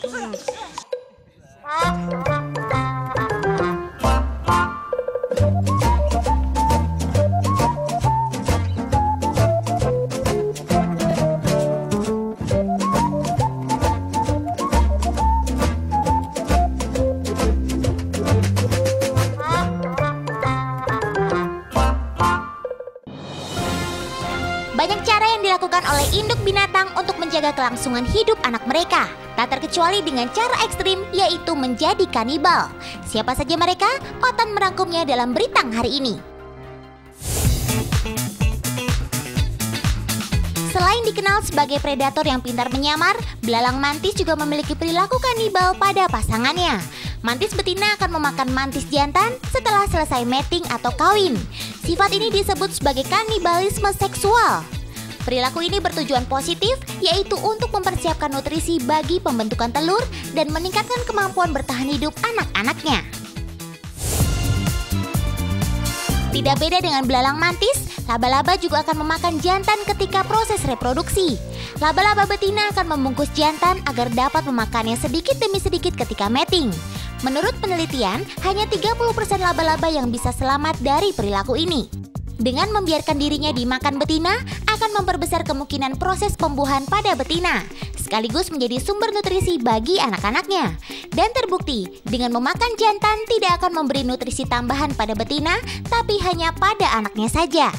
Banyak cara yang dilakukan oleh induk binatang untuk menjaga kelangsungan hidup anak mereka. Tak terkecuali dengan cara ekstrim, yaitu menjadi kanibal. Siapa saja mereka? Otan merangkumnya dalam Beritang hari ini. Selain dikenal sebagai predator yang pintar menyamar, belalang mantis juga memiliki perilaku kanibal pada pasangannya. Mantis betina akan memakan mantis jantan setelah selesai mating atau kawin. Sifat ini disebut sebagai kanibalisme seksual. Perilaku ini bertujuan positif, yaitu untuk mempersiapkan nutrisi bagi pembentukan telur dan meningkatkan kemampuan bertahan hidup anak-anaknya. Tidak beda dengan belalang mantis, laba-laba juga akan memakan jantan ketika proses reproduksi. Laba-laba betina akan membungkus jantan agar dapat memakannya sedikit demi sedikit ketika mating. Menurut penelitian, hanya 30% laba-laba yang bisa selamat dari perilaku ini. Dengan membiarkan dirinya dimakan betina, akan memperbesar kemungkinan proses pembuahan pada betina, sekaligus menjadi sumber nutrisi bagi anak-anaknya. Dan terbukti, dengan memakan jantan tidak akan memberi nutrisi tambahan pada betina, tapi hanya pada anaknya saja.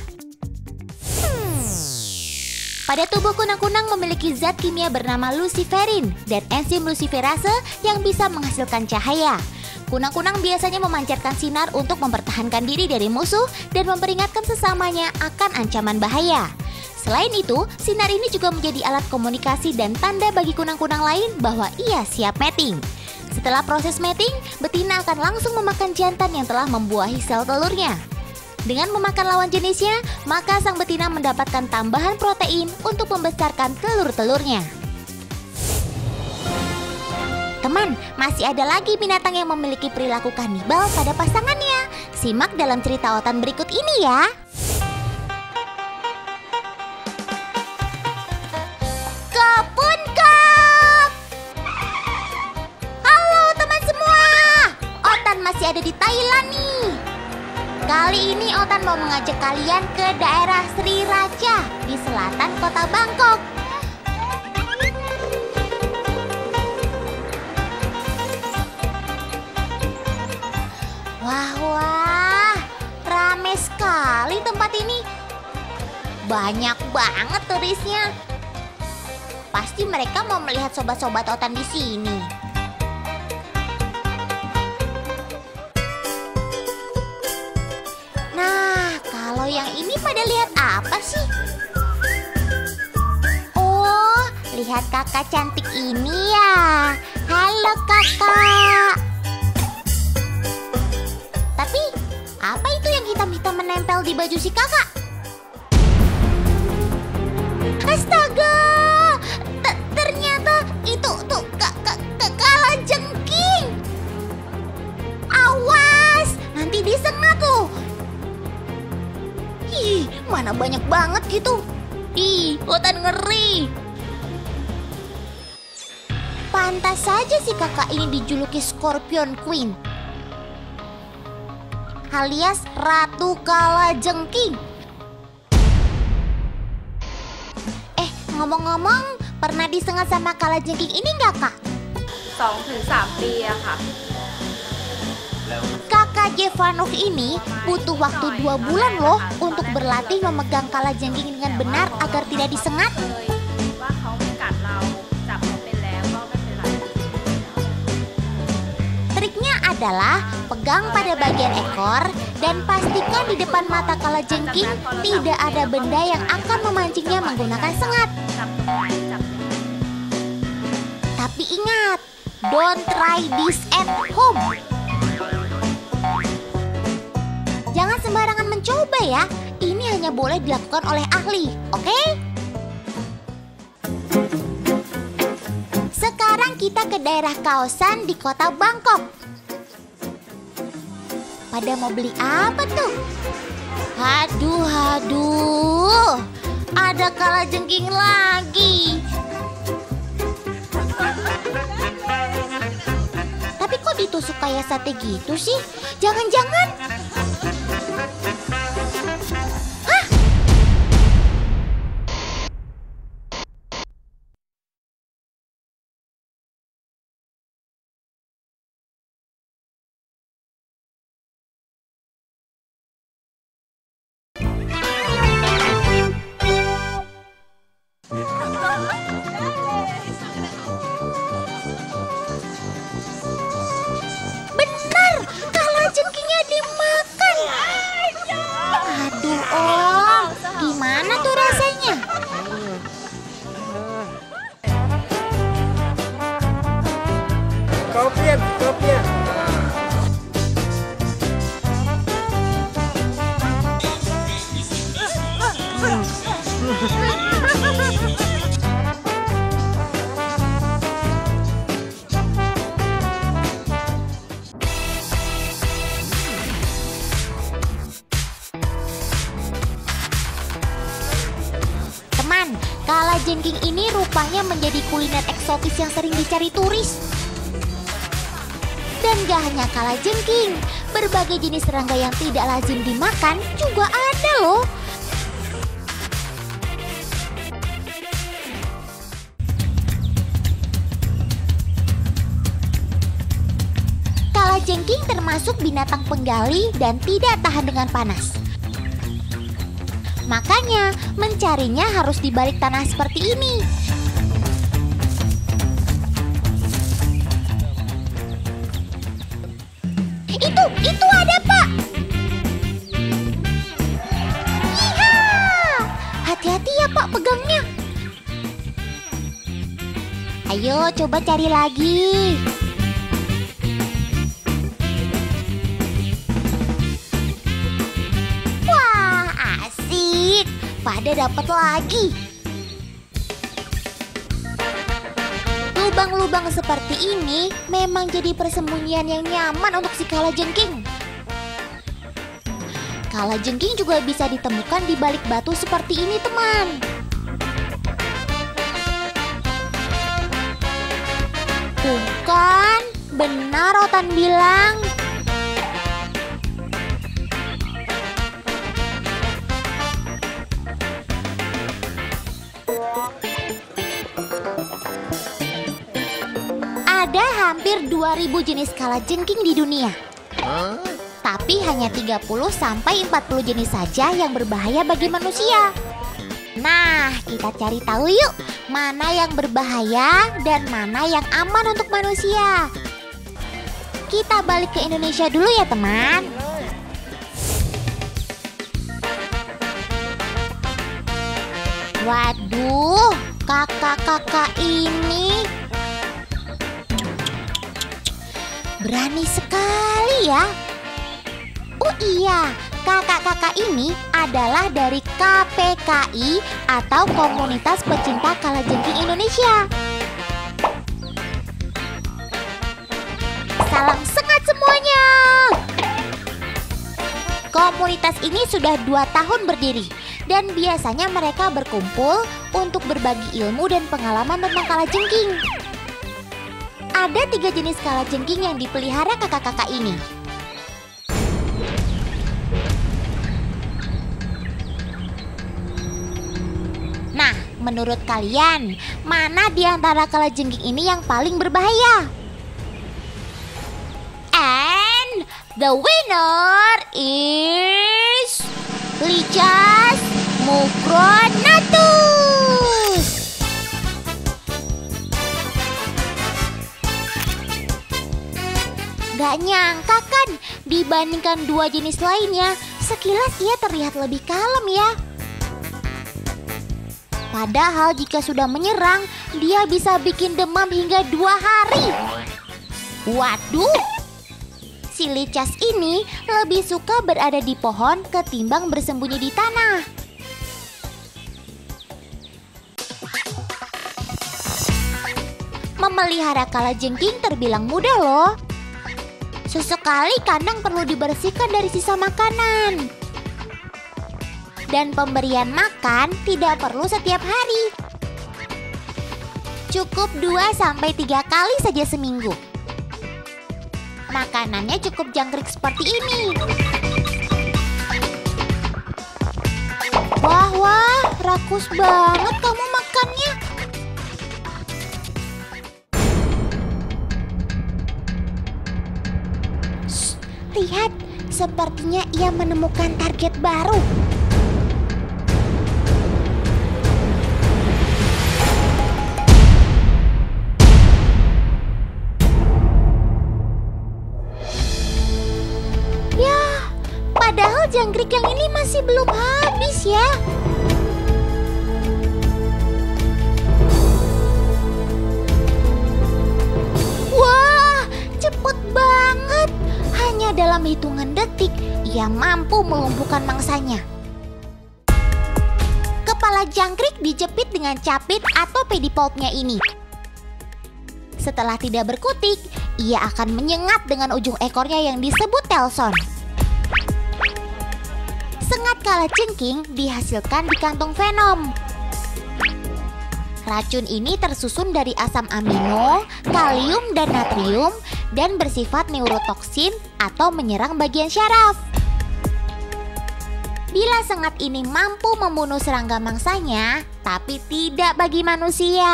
Pada tubuh kunang-kunang memiliki zat kimia bernama luciferin dan enzim luciferase yang bisa menghasilkan cahaya. Kunang-kunang biasanya memancarkan sinar untuk mempertahankan diri dari musuh dan memperingatkan sesamanya akan ancaman bahaya. Selain itu, sinar ini juga menjadi alat komunikasi dan tanda bagi kunang-kunang lain bahwa ia siap mating. Setelah proses mating, betina akan langsung memakan jantan yang telah membuahi sel telurnya. Dengan memakan lawan jenisnya, maka sang betina mendapatkan tambahan protein untuk membesarkan telur-telurnya. Teman, masih ada lagi binatang yang memiliki perilaku kanibal pada pasangannya. Simak dalam cerita Otan berikut ini ya. Kebun Kop! Halo teman semua, Otan masih ada di Thailand nih. Kali ini Otan mau mengajak kalian ke daerah Sri Raja di selatan kota Bangkok. Wah, rame sekali tempat ini. Banyak banget turisnya. Pasti mereka mau melihat sobat-sobat Otan di sini. Yang ini pada lihat apa sih? Oh, lihat kakak cantik ini ya. Halo kakak. Tapi, apa itu yang hitam-hitam menempel di baju si kakak? Astaga, ternyata itu tuh kalajengking. Awas, nanti disengat tuh. Ih, mana banyak banget gitu. Ih, Otan ngeri. Pantas saja si kakak ini dijuluki Scorpion Queen, alias Ratu Kalajengking. Ngomong-ngomong, pernah disengat sama kalajengking ini nggak kak? 2-3 ปีอะค่ะ Kakak Jevanov ini butuh waktu 2 bulan loh untuk berlatih memegang kalajengking dengan benar agar tidak disengat. Triknya adalah pegang pada bagian ekor dan pastikan di depan mata kalajengking tidak ada benda yang akan memancingnya menggunakan sengat. Tapi ingat, don't try this at home. Jangan sembarangan mencoba ya. Ini hanya boleh dilakukan oleh ahli, oke? Sekarang kita ke daerah Kaosan di kota Bangkok. Pada mau beli apa tuh? Aduh, ada kalajengking lagi. kayak sate gitu sih? Jangan-jangan... Benar, kalajengkingnya dimakan. Aduh Om, gimana tuh rasanya? Kopian. Teman, kalajengking ini rupanya menjadi kuliner eksotis yang sering dicari turis. Dan gak hanya kalajengking, berbagai jenis serangga yang tidak lazim dimakan juga ada loh. Kalajengking termasuk binatang penggali dan tidak tahan dengan panas. Makanya mencarinya harus di balik tanah seperti ini. Itu ada Pak. Iya. Hati-hati ya Pak pegangnya. Ayo coba cari lagi. Wah, asik. Pada dapat lagi. Lubang-lubang seperti ini memang jadi persembunyian yang nyaman untuk si kalajengking. Kalajengking juga bisa ditemukan di balik batu seperti ini, teman. Tuh kan, benar Otan bilang. Ada hampir 2000 jenis kalajengking di dunia. Tapi hanya 30-40 jenis saja yang berbahaya bagi manusia. Nah, kita cari tahu yuk, mana yang berbahaya dan mana yang aman untuk manusia. Kita balik ke Indonesia dulu ya, teman. Waduh, kakak-kakak ini berani sekali ya. Oh iya, kakak-kakak ini adalah dari KPKI atau Komunitas Pecinta Kalajengking Indonesia. Salam sehat semuanya. Komunitas ini sudah 2 tahun berdiri dan biasanya mereka berkumpul untuk berbagi ilmu dan pengalaman tentang kalajengking. Ada 3 jenis kalajengking yang dipelihara kakak-kakak ini. Nah, menurut kalian, mana di antara kalajengking ini yang paling berbahaya? And the winner is Lichas mucronatus. Gak nyangka kan, dibandingkan 2 jenis lainnya, sekilas ia terlihat lebih kalem ya. Padahal jika sudah menyerang, dia bisa bikin demam hingga 2 hari. Waduh, si Lichas ini lebih suka berada di pohon ketimbang bersembunyi di tanah. Memelihara kalajengking terbilang mudah loh. Sesekali kandang perlu dibersihkan dari sisa makanan. Dan pemberian makan tidak perlu setiap hari. Cukup 2-3 kali saja seminggu. Makanannya cukup jangkrik seperti ini. Wah, rakus banget kamu makannya. Shh, lihat, sepertinya ia menemukan target baru. Padahal jangkrik yang ini masih belum habis ya. Wah, cepet banget. Hanya dalam hitungan detik, ia mampu melumpuhkan mangsanya. Kepala jangkrik dijepit dengan capit atau pedipalpnya ini. Setelah tidak berkutik, ia akan menyengat dengan ujung ekornya yang disebut telson. Sengat kalajengking dihasilkan di kantung venom. Racun ini tersusun dari asam amino, kalium dan natrium dan bersifat neurotoksin atau menyerang bagian syaraf. Bila sengat ini mampu membunuh serangga mangsanya, tapi tidak bagi manusia.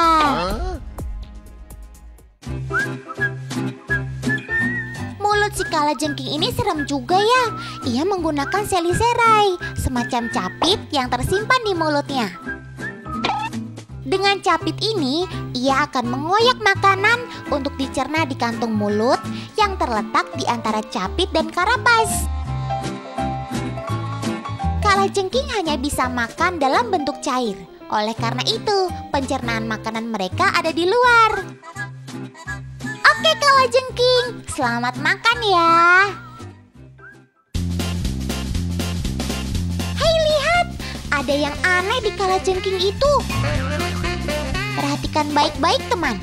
Mulut si kalajengking ini serem juga ya. Ia menggunakan seliserai, semacam capit yang tersimpan di mulutnya. Dengan capit ini, ia akan mengoyak makanan untuk dicerna di kantung mulut yang terletak di antara capit dan karapas. Kalajengking hanya bisa makan dalam bentuk cair. Oleh karena itu, pencernaan makanan mereka ada di luar. Oke kalajengking, selamat makan ya. Hei lihat, ada yang aneh di kalajengking itu. Perhatikan baik-baik teman.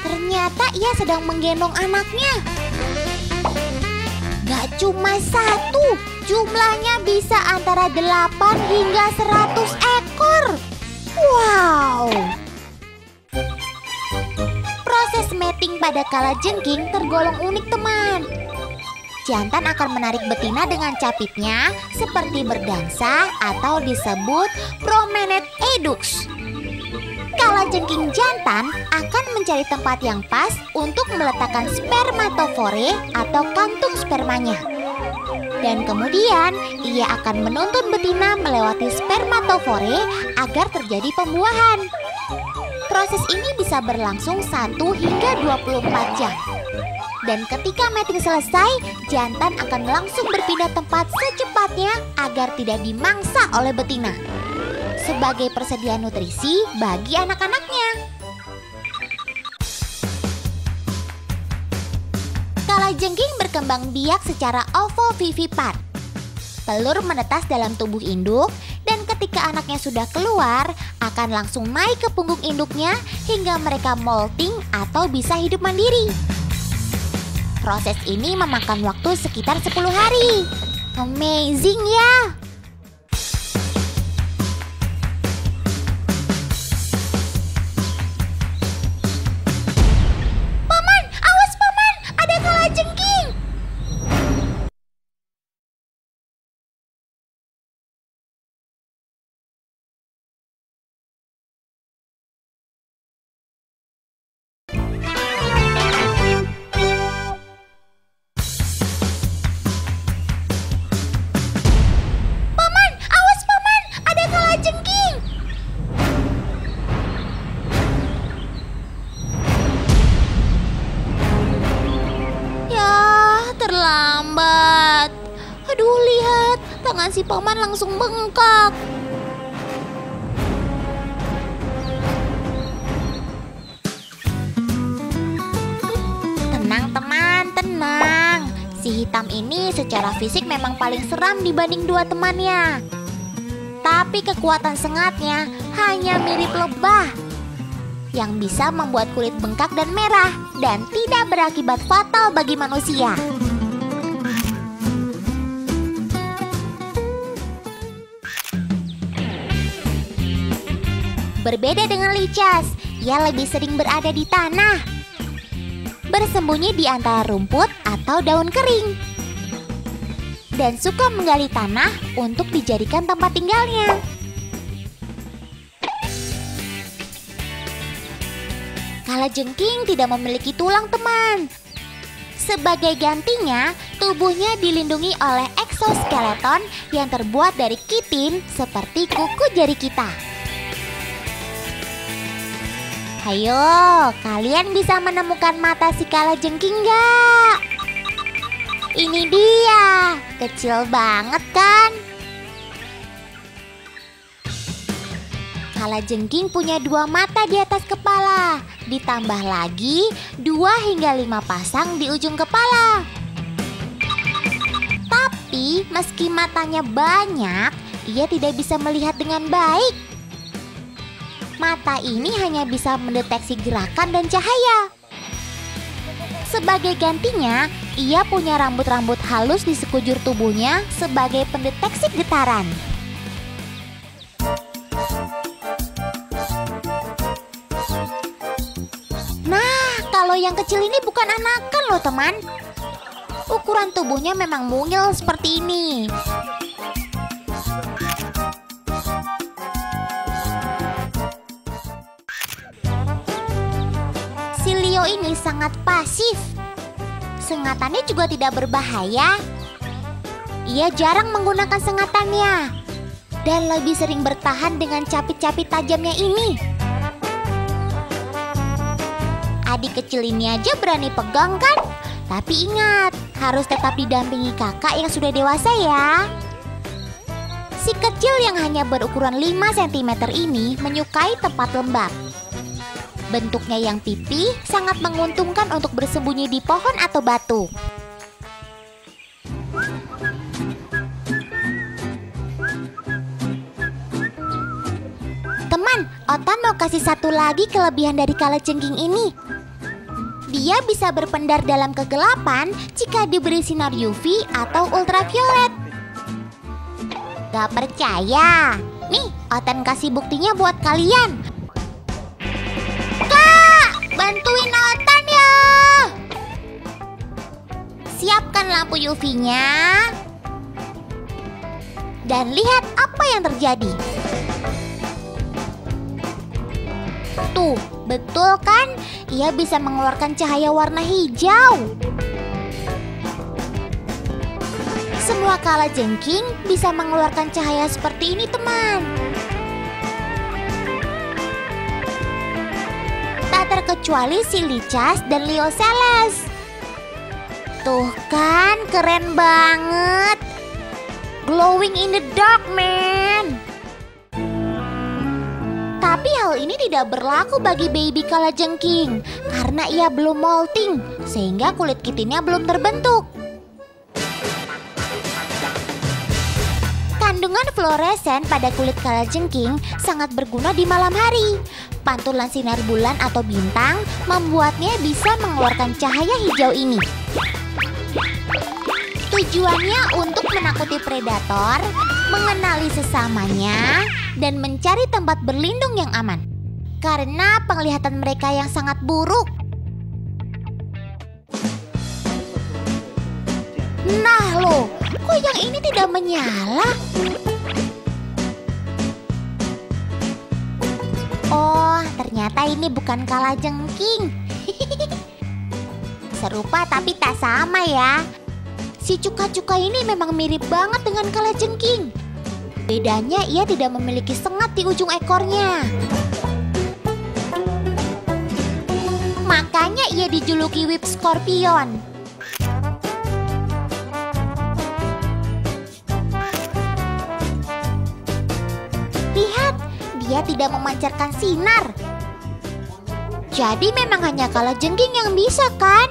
Ternyata ia sedang menggendong anaknya. Gak cuma satu, jumlahnya bisa antara 8 hingga 100 ekor. Wow. Proses mating pada kalajengking tergolong unik teman. Jantan akan menarik betina dengan capitnya seperti berdansa atau disebut promenade edux. Kalajengking jantan akan mencari tempat yang pas untuk meletakkan spermatofore atau kantung spermanya. Dan kemudian ia akan menuntun betina melewati spermatofore agar terjadi pembuahan. Proses ini bisa berlangsung 1 hingga 24 jam. Dan ketika mating selesai, jantan akan langsung berpindah tempat secepatnya agar tidak dimangsa oleh betina. Sebagai persediaan nutrisi bagi anak-anaknya. Kalajengking berkembang biak secara ovovivipar. Telur menetas dalam tubuh induk dan ketika anaknya sudah keluar, akan langsung naik ke punggung induknya hingga mereka molting atau bisa hidup mandiri. Proses ini memakan waktu sekitar 10 hari. Amazing ya! Paman, awas paman! Ada kalajengking! Terlambat. Aduh, lihat, tangan si paman langsung bengkak. Tenang teman, tenang. Si hitam ini secara fisik memang paling seram dibanding dua temannya. Tapi kekuatan sengatnya hanya mirip lebah yang bisa membuat kulit bengkak dan merah dan tidak berakibat fatal bagi manusia. Berbeda dengan licas, ia lebih sering berada di tanah. bersembunyi di antara rumput atau daun kering, dan suka menggali tanah untuk dijadikan tempat tinggalnya. Kalajengking tidak memiliki tulang, teman. Sebagai gantinya, tubuhnya dilindungi oleh eksoskeleton yang terbuat dari kitin seperti kuku jari kita. Hayo, kalian bisa menemukan mata si kalajengking nggak? Ini dia, kecil banget kan? Kalajengking punya 2 mata di atas kepala, ditambah lagi 2 hingga 5 pasang di ujung kepala. Tapi meski matanya banyak, ia tidak bisa melihat dengan baik. Mata ini hanya bisa mendeteksi gerakan dan cahaya. Sebagai gantinya, ia punya rambut-rambut halus di sekujur tubuhnya sebagai pendeteksi getaran. Kalau yang kecil ini bukan anakan loh, teman. Ukuran tubuhnya memang mungil seperti ini. Si Leo ini sangat pasif. Sengatannya juga tidak berbahaya. Ia jarang menggunakan sengatannya dan lebih sering bertahan dengan capit-capit tajamnya ini. Adik kecil ini aja berani pegang kan? Tapi ingat, harus tetap didampingi kakak yang sudah dewasa ya. Si kecil yang hanya berukuran 5 cm ini menyukai tempat lembab. Bentuknya yang pipih sangat menguntungkan untuk bersembunyi di pohon atau batu. Teman, Otan mau kasih satu lagi kelebihan dari kalajengking ini. Dia bisa berpendar dalam kegelapan jika diberi sinar UV atau ultraviolet. Gak percaya? Nih, Otan kasih buktinya buat kalian. Kak, bantuin Otan ya. Siapkan lampu UV-nya. Dan lihat apa yang terjadi. Tuh, betul kan? Ia bisa mengeluarkan cahaya warna hijau. Semua kalajengking bisa mengeluarkan cahaya seperti ini, teman. Tak terkecuali si Lichas dan Leo Celes. Tuh kan, keren banget. Glowing in the dark, man. Tapi hal ini tidak berlaku bagi baby kalajengking karena ia belum molting sehingga kulit kitinnya belum terbentuk. Kandungan fluoresen pada kulit kalajengking sangat berguna di malam hari. Pantulan sinar bulan atau bintang membuatnya bisa mengeluarkan cahaya hijau ini. Tujuannya untuk menakuti predator, mengenali sesamanya, dan mencari tempat berlindung yang aman. Karena penglihatan mereka yang sangat buruk. Nah loh, kok yang ini tidak menyala? Oh, ternyata ini bukan kalajengking. Serupa tapi tak sama ya. Si cuka-cuka ini memang mirip banget dengan kalajengking. Bedanya ia tidak memiliki sengat di ujung ekornya. Makanya ia dijuluki whip scorpion. Lihat, dia tidak memancarkan sinar. Jadi memang hanya kalajengking yang bisa kan?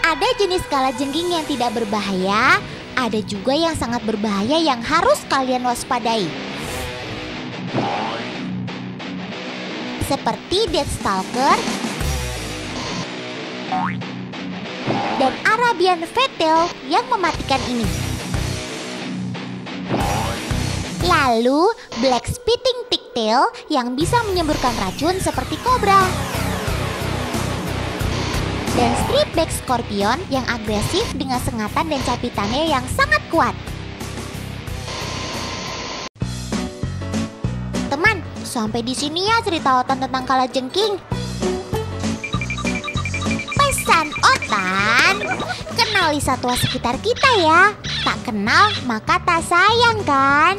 Ada jenis kalajengking yang tidak berbahaya, ada juga yang sangat berbahaya yang harus kalian waspadai. Seperti Deathstalker dan Arabian Fatal yang mematikan ini. Lalu Black Spitting Ticktail yang bisa menyemburkan racun seperti kobra. Dan Stripback Scorpion yang agresif dengan sengatan dan capitannya yang sangat kuat. Teman, sampai di sini ya cerita Otan tentang kalajengking. Pesan Otan, kenali satwa sekitar kita ya. Tak kenal maka tak sayang kan?